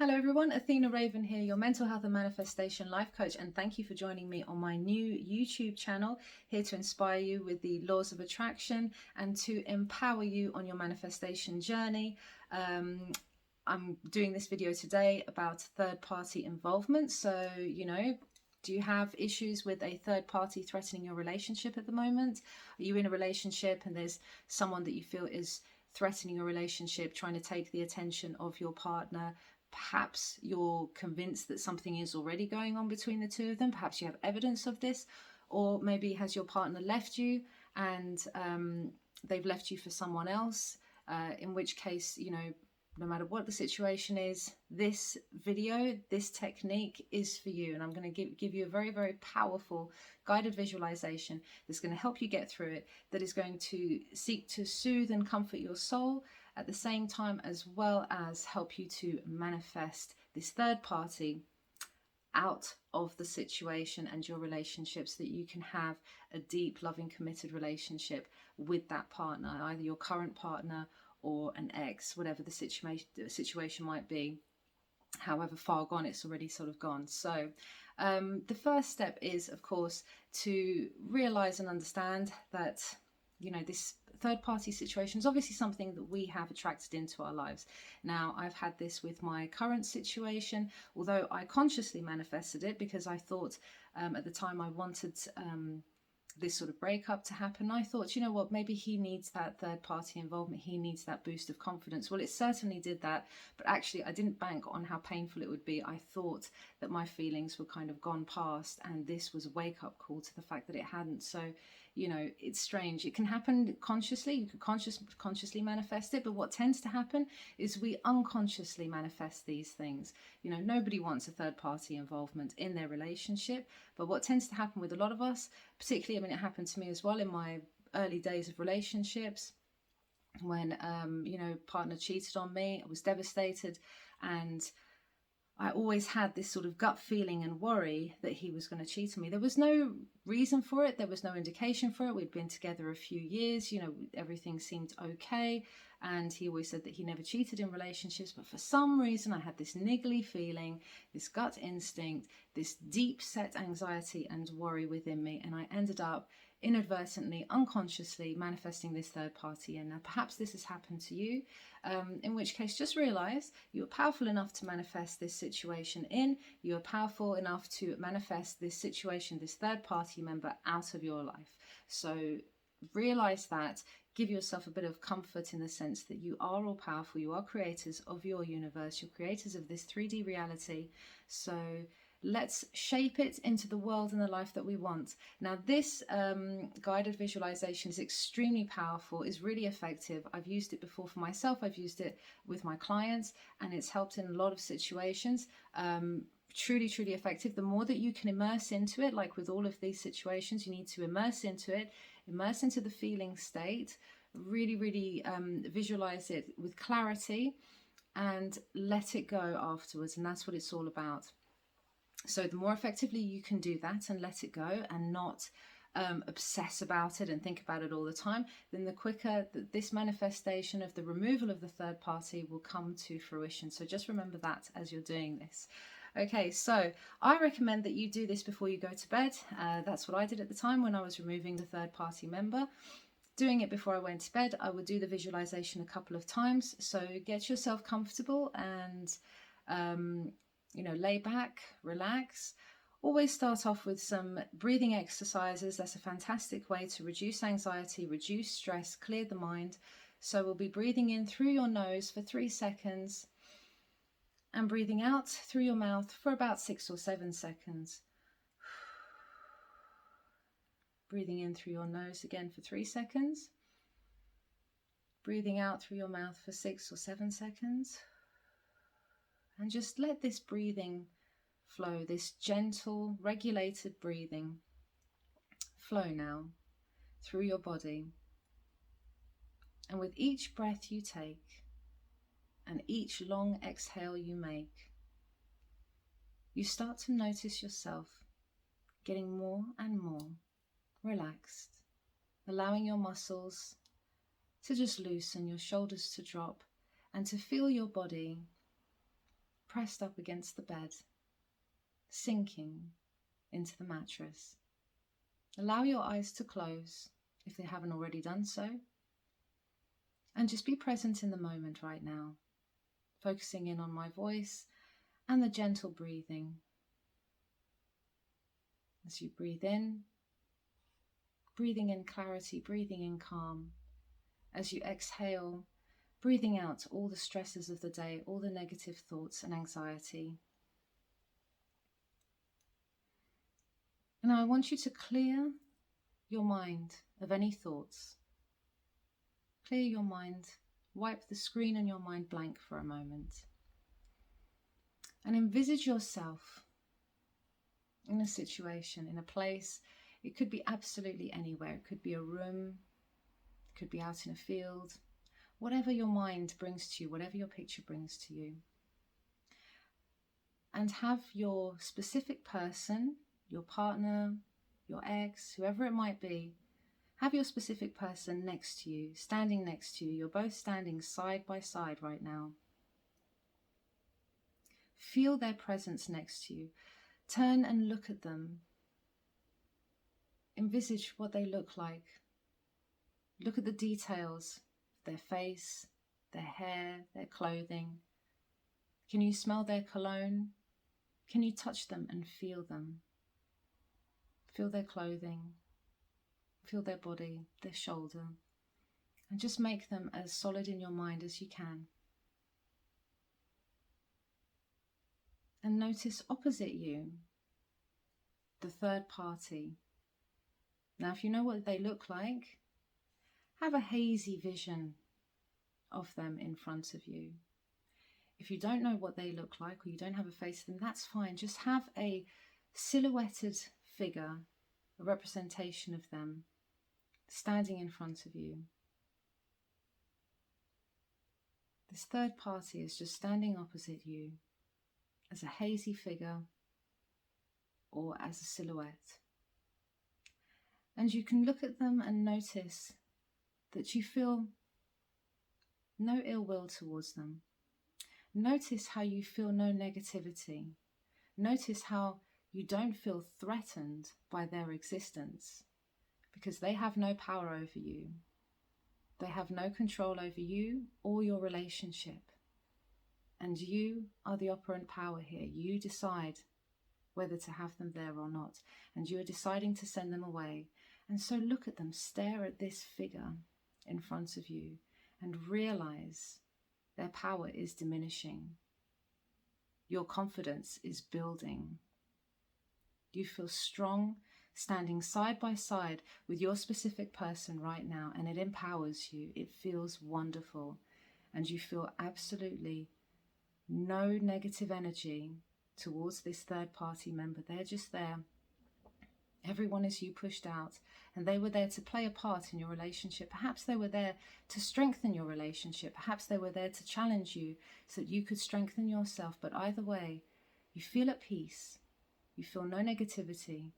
Hello everyone, Athena Raven here, your mental health and manifestation life coach, and thank you for joining me on my new YouTube channel, here to inspire you with the laws of attraction and to empower you on your manifestation journey. I'm doing this video today about third-party involvement. So, do you have issues with a third party threatening your relationship at the moment? Are you in a relationship and there's someone that you feel is threatening your relationship, trying to take the attention of your partner? Perhaps you're convinced that something is already going on between the two of them. Perhaps you have evidence of this. Or maybe has your partner left you and they've left you for someone else, in which case, no matter what the situation is, this video, this technique is for you. And I'm going to give you a very, very powerful guided visualization that's going to help you get through it, that is going to seek to soothe and comfort your soul at the same time, as well as help you to manifest this third party out of the situation and your relationship, so that you can have a deep, loving, committed relationship with that partner, either your current partner or an ex, whatever the situation might be, however far gone it's already sort of gone. So the first step is, of course, to realize and understand that, this third party situation is obviously something that we have attracted into our lives. Now, I've had this with my current situation, although I consciously manifested it because I thought at the time I wanted this sort of breakup to happen. I thought, you know what, maybe he needs that third party involvement. He needs that boost of confidence. Well, it certainly did that, but actually I didn't bank on how painful it would be. I thought that my feelings were kind of gone past, and this was a wake-up call to the fact that it hadn't. So, it's strange. It can happen consciously. You could consciously manifest it, but what tends to happen is we unconsciously manifest these things. Nobody wants a third party involvement in their relationship, but what tends to happen with a lot of us, particularly, it happened to me as well in my early days of relationships, when partner cheated on me. I was devastated, and I always had this sort of gut feeling and worry that he was going to cheat on me. There was no reason for it. There was no indication for it. We'd been together a few years, everything seemed okay. And he always said that he never cheated in relationships. But for some reason, I had this niggly feeling, this gut instinct, this deep set anxiety and worry within me. And I ended up inadvertently, unconsciously manifesting this third party. And now perhaps this has happened to you, in which case just realize you're powerful enough to manifest this situation in. You're powerful enough to manifest this situation, this third party member, out of your life. So realize that. Give yourself a bit of comfort in the sense that you are all powerful. You are creators of your universe. You're creators of this 3D reality. So let's shape it into the world and the life that we want. Now, this guided visualization is extremely powerful, is really effective. I've used it before for myself. I've used it with my clients, and it's helped in a lot of situations. Truly, truly effective. The more that you can immerse into it, like with all of these situations, you need to immerse into it, immerse into the feeling state, really, really visualize it with clarity, and let it go afterwards. And that's what it's all about. So the more effectively you can do that and let it go, and not obsess about it and think about it all the time, then the quicker that this manifestation of the removal of the third party will come to fruition. So just remember that as you're doing this. Okay, so I recommend that you do this before you go to bed. That's what I did at the time when I was removing the third party member. Doing it before I went to bed, I would do the visualization a couple of times. So get yourself comfortable and lay back, relax. Always start off with some breathing exercises. That's a fantastic way to reduce anxiety, reduce stress, clear the mind. So we'll be breathing in through your nose for 3 seconds and breathing out through your mouth for about 6 or 7 seconds. Breathing in through your nose again for 3 seconds. Breathing out through your mouth for 6 or 7 seconds. And just let this breathing flow, this gentle, regulated breathing flow now through your body. And with each breath you take and each long exhale you make, you start to notice yourself getting more and more relaxed, allowing your muscles to just loosen, your shoulders to drop, and to feel your body pressed up against the bed, sinking into the mattress. Allow your eyes to close if they haven't already done so, and just be present in the moment right now, focusing in on my voice and the gentle breathing. As you breathe in, breathing in clarity, breathing in calm. As you exhale, breathing out all the stresses of the day, all the negative thoughts and anxiety. And I want you to clear your mind of any thoughts. Clear your mind, wipe the screen in your mind blank for a moment. And envisage yourself in a situation, in a place. It could be absolutely anywhere. It could be a room, it could be out in a field, whatever your mind brings to you, whatever your picture brings to you. And have your specific person, your partner, your ex, whoever it might be, have your specific person next to you, standing next to you. You're both standing side by side right now. Feel their presence next to you. Turn and look at them. Envisage what they look like. Look at the details of their face, their hair, their clothing. Can you smell their cologne? Can you touch them and feel them? Feel their clothing, feel their body, their shoulder, and just make them as solid in your mind as you can. And notice opposite you, the third party. Now, if you know what they look like, have a hazy vision of them in front of you. If you don't know what they look like, or you don't have a face of them, that's fine. Just have a silhouetted figure, a representation of them standing in front of you. This third party is just standing opposite you as a hazy figure or as a silhouette. And you can look at them and notice that you feel no ill will towards them. Notice how you feel no negativity. Notice how you don't feel threatened by their existence, because they have no power over you. They have no control over you or your relationship. And you are the operant power here. You decide whether to have them there or not. And you are deciding to send them away. And so look at them, stare at this figure in front of you, and realize their power is diminishing. Your confidence is building. You feel strong standing side by side with your specific person right now, and it empowers you. It feels wonderful, and you feel absolutely no negative energy towards this third party member. They're just there. Everyone is you pushed out, and they were there to play a part in your relationship. Perhaps they were there to strengthen your relationship. Perhaps they were there to challenge you so that you could strengthen yourself. But either way, you feel at peace. You feel no negativity,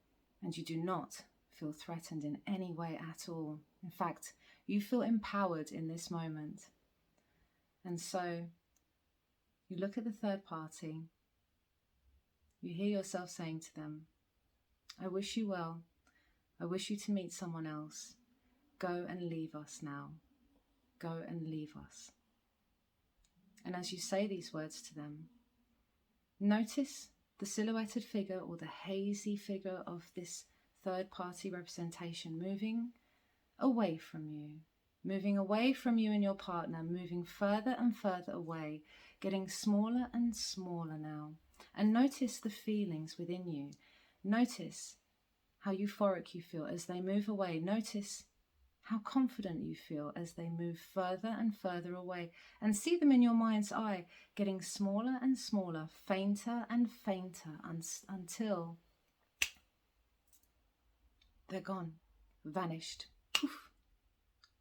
and you do not feel threatened in any way at all. In fact, you feel empowered in this moment. And so you look at the third party. You hear yourself saying to them, I wish you well. I wish you to meet someone else. Go and leave us now. Go and leave us. And as you say these words to them, notice the silhouetted figure or the hazy figure of this third party representation moving away from you and your partner, moving further and further away, getting smaller and smaller now. And notice the feelings within you. Notice how euphoric you feel as they move away. Notice how confident you feel as they move further and further away. And see them in your mind's eye, getting smaller and smaller, fainter and fainter, until they're gone, vanished. Poof,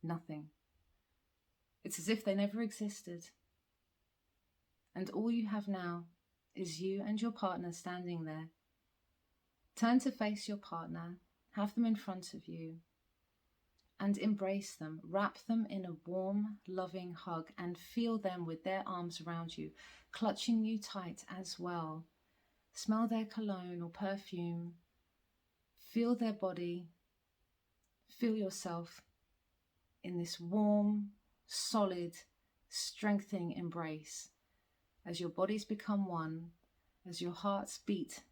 nothing. It's as if they never existed. And all you have now is you and your partner standing there. Turn to face your partner, have them in front of you, and embrace them. Wrap them in a warm, loving hug and feel them with their arms around you, clutching you tight as well. Smell their cologne or perfume. Feel their body. Feel yourself in this warm, solid, strengthening embrace as your bodies become one, as your hearts beat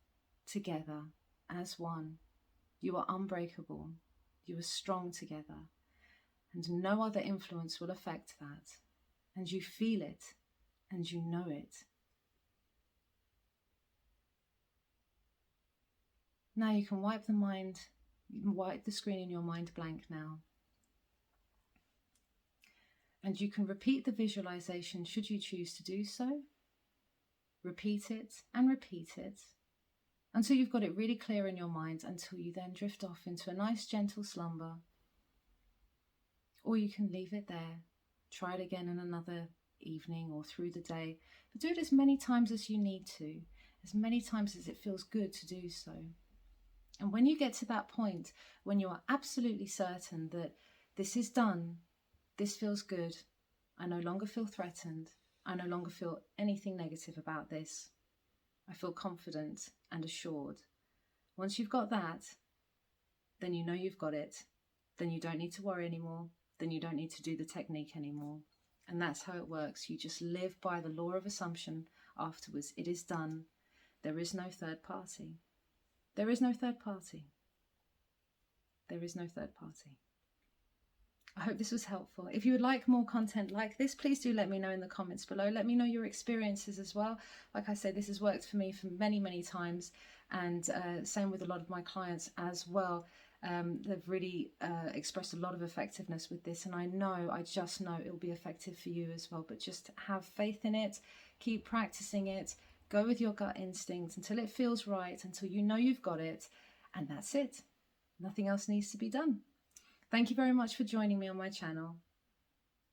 together as one. You are unbreakable. You are strong together, and no other influence will affect that. And you feel it, and you know it. Now you can wipe the screen in your mind blank now. And you can repeat the visualization should you choose to do so. Repeat it and repeat it until you've got it really clear in your mind, until you then drift off into a nice gentle slumber. Or you can leave it there. Try it again in another evening or through the day. But do it as many times as you need to, as many times as it feels good to do so. And when you get to that point, when you are absolutely certain that this is done, this feels good, I no longer feel threatened, I no longer feel anything negative about this, I feel confident and assured. Once you've got that, then you know you've got it. Then you don't need to worry anymore. Then you don't need to do the technique anymore. And that's how it works. You just live by the law of assumption afterwards. It is done. There is no third party. There is no third party. There is no third party. I hope this was helpful. If you would like more content like this, please do let me know in the comments below. Let me know your experiences as well. Like I said, this has worked for me for many, many times, and same with a lot of my clients as well. They've really expressed a lot of effectiveness with this, and I just know it will be effective for you as well. But just have faith in it, keep practicing it, go with your gut instinct until it feels right, until you know you've got it, and that's it. Nothing else needs to be done. Thank you very much for joining me on my channel.